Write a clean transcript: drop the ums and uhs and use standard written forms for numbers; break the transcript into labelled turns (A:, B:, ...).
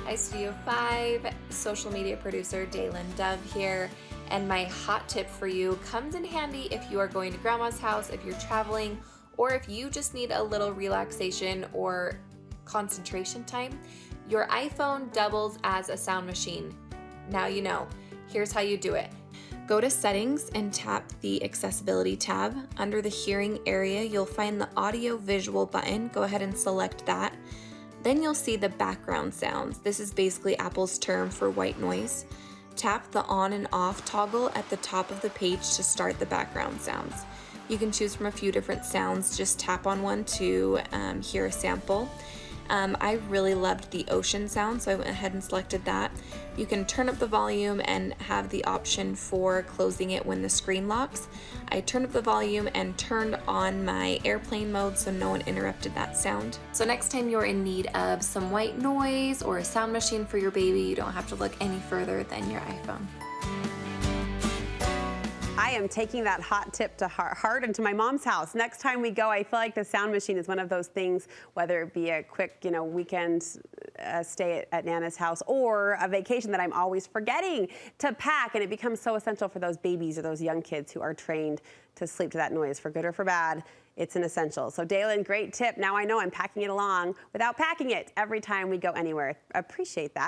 A: iStudio 5, social media producer Daylin Dove here, and my hot tip for you comes in handy if you are going to grandma's house, if you're traveling, or if you just need a little relaxation or concentration time. Your iPhone doubles as a sound machine. Now you know. Here's how you do it. Go to Settings and tap the Accessibility tab. Under the Hearing area, you'll find the Audio Visual button. Go ahead and select that. Then you'll see the background sounds. This is basically Apple's term for white noise. Tap the on and off toggle at the top of the page to start the background sounds. You can choose from a few different sounds. Just tap on one to hear a sample. I really loved the ocean sound, so I went ahead and selected that. You can turn up the volume and have the option for closing it when the screen locks. I turned up the volume and turned on my airplane mode so no one interrupted that sound. So next time you're in need of some white noise or a sound machine for your baby, you don't have to look any further than your iPhone.
B: I am taking that hot tip to heart and to my mom's house. Next time we go, I feel like the sound machine is one of those things, whether it be a quick, weekend stay at Nana's house or a vacation that I'm always forgetting to pack, and it becomes so essential for those babies or those young kids who are trained to sleep to that noise, for good or for bad. It's an essential. So Daylin, great tip. Now I know I'm packing it along without packing it every time we go anywhere. Appreciate that.